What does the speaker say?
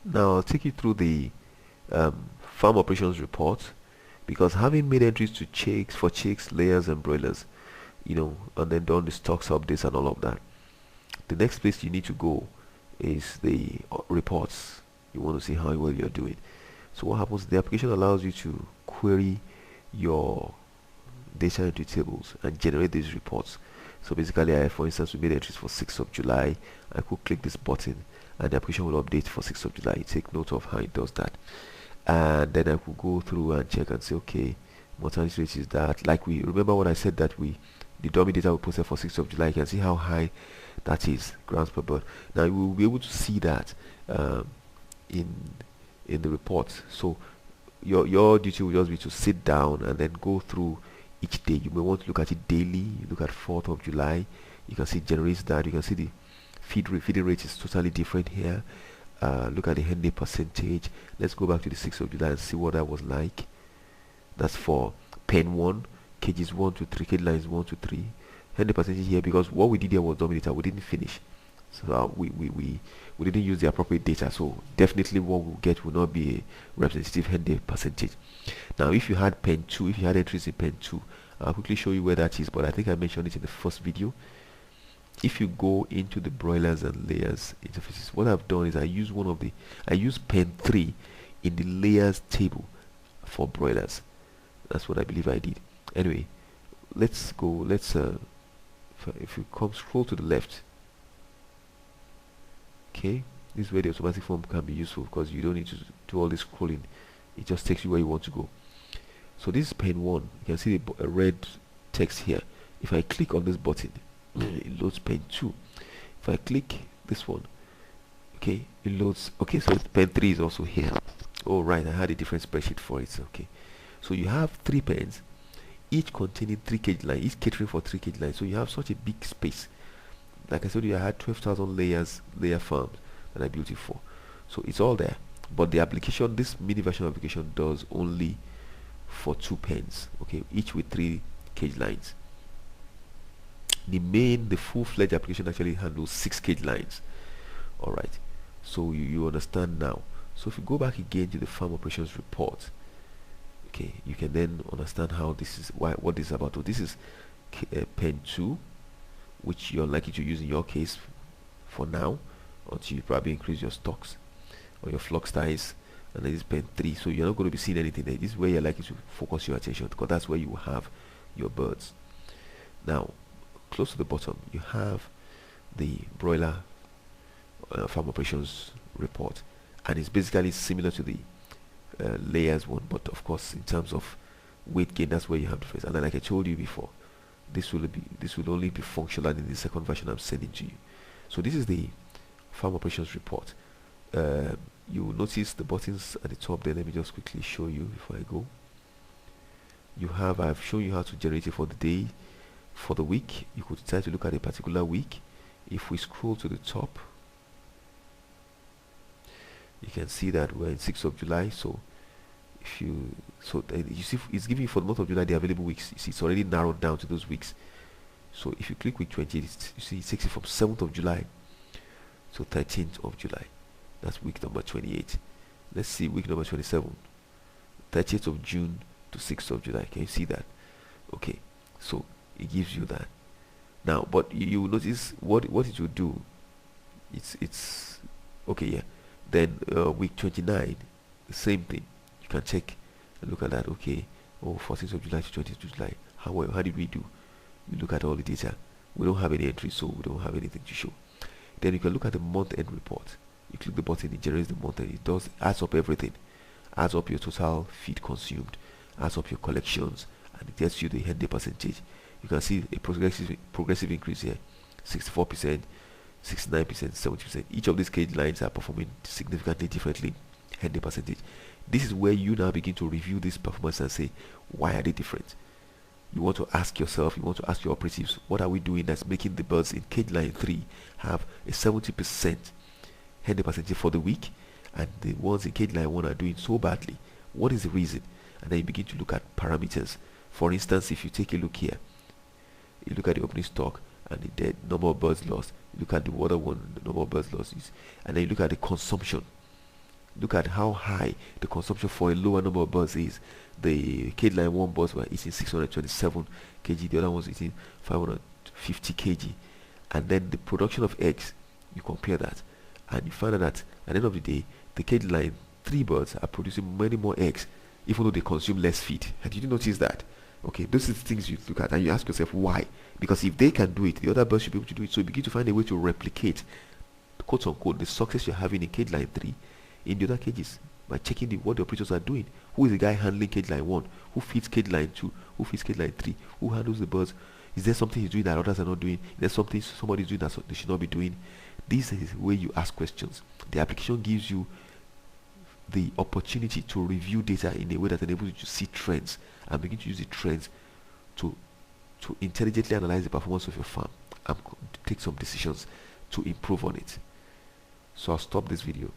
Now I'll take you through the farm operations report, because having made entries to chicks for chicks, layers, and broilers, and then done the stocks updates and all of that, the next place you need to go is the reports. You want to see how well you're doing. So what happens? The application allows you to query your data into tables and generate these reports. So basically, for instance, we made entries for 6th of July. I could click this button and the application will update for 6th of July. Take note of how it does that. And then I could go through and check and say, okay, mortality rate is that. Like, we remember when I said that the dummy data we posted for 6th of July, you can see how high that is, grams per bird. Now you will be able to see that in the report. So your duty will just be to sit down and then go through each day. You may want to look at it daily. You look at 4th of July, you can see it generates that. You can see the feeding rate is totally different here. Look at the hen day percentage. Let's go back to the 6th of July and see what that was like. That's for pen 1, cages 1 to 3, cage lines 1 to 3. Hen day percentage here, because what we did here was dummy data. We didn't finish, so we didn't use the appropriate data. So definitely what we'll get will not be a representative hen day percentage. Now if you had pen 2, if you had entries in pen 2, I'll quickly show you where that is, but I think I mentioned it in the first video. If you go into the broilers and layers interfaces, what I've done is I use pen 3 in the layers table for broilers. That's what I believe I did. Anyway, let's go. If you scroll to the left, okay, this is where the automatic form can be useful, because you don't need to do all this scrolling. It just takes you where you want to go. So this is pen 1. You can see the red text here. If I click on this button, it loads pen 2. If I click this one, okay, it loads. Okay, so pen 3 is also here. Oh right, I had a different spreadsheet for it. Okay, so you have 3 pens, each containing 3 cage lines, each catering for 3 cage lines. So you have such a big space. Like I told you, I had 12,000 layer farms that I built it for. So it's all there. But the application, this mini version application, does only for 2 pens. Okay, each with 3 cage lines. The full-fledged application actually handles 6 cage lines. All right. So you understand now. So if you go back again to the farm operations report, okay, you can then understand how this is, what this is about. So this is pen 2, which you're likely to use in your case for now, until you probably increase your stocks or your flock size. And then this is pen 3, so you're not going to be seeing anything there. This is where you're likely to focus your attention, because that's where you will have your birds. Now, close to the bottom, you have the broiler farm operations report, and it's basically similar to the layers one, but of course in terms of weight gain, that's where you have the first. And then, like I told you before, this will only be functional in the second version I'm sending to you. So this is the farm operations report. You will notice the buttons at the top there. Let me just quickly show you before I go. I've shown you how to generate it for the day, for the week. You could decide to look at a particular week. If we scroll to the top, you can see that we're in 6th of July. So you see it's giving you for the month of July the available weeks. You see it's already narrowed down to those weeks. So if you click week 28, you see it takes it from 7th of July to 13th of July. That's week number 28. Let's see week number 27, 30th of June to 6th of July. Can you see that? Okay, so it gives you that. Now, but you will notice what it will do. It's okay, yeah. Then week 29, the same thing. You can check and look at that. Okay, 14th of July to 20th of July. How did we do? You look at all the data. We don't have any entries, so we don't have anything to show. Then you can look at the month-end report. You click the button, it generates the month, and it adds up everything, adds up your total feed consumed, adds up your collections, and it gets you the hen day percentage. You can see a progressive increase here: 64%, 69%, 70%. Each of these cage lines are performing significantly differently hen day percentage. This is where you now begin to review this performance and say, why are they different? You want to ask yourself, you want to ask your operatives, what are we doing that's making the birds in cage line 3 have a 70% hen day percentage for the week, and the ones in cage line 1 are doing so badly? What is the reason? And then you begin to look at parameters. For instance, if you take a look here, you look at the opening stock and the dead number of birds lost. You look at the water one, the number of birds lost, and then you look at the consumption. Look at how high the consumption for a lower number of birds is. The cage line 1 birds were eating 627 kg, the other ones eating 550 kg. And then the production of eggs, you compare that, and you find out that at the end of the day, the cage line 3 birds are producing many more eggs, even though they consume less feed. And did you notice that? Okay, those are the things you look at and you ask yourself why. Because if they can do it, the other birds should be able to do it. So you begin to find a way to replicate, quote unquote, the success you're having in cage line 3 in the other cages by checking what the operators are doing. Who is the guy handling cage line 1? Who feeds cage line 2? Who feeds cage line 3? Who handles the birds? Is there something he's doing that others are not doing? Is there something somebody's doing that they should not be doing? This is where you ask questions. The application gives you the opportunity to review data in a way that enables you to see trends and begin to use the trends to intelligently analyze the performance of your farm and take some decisions to improve on it. So I'll stop this video.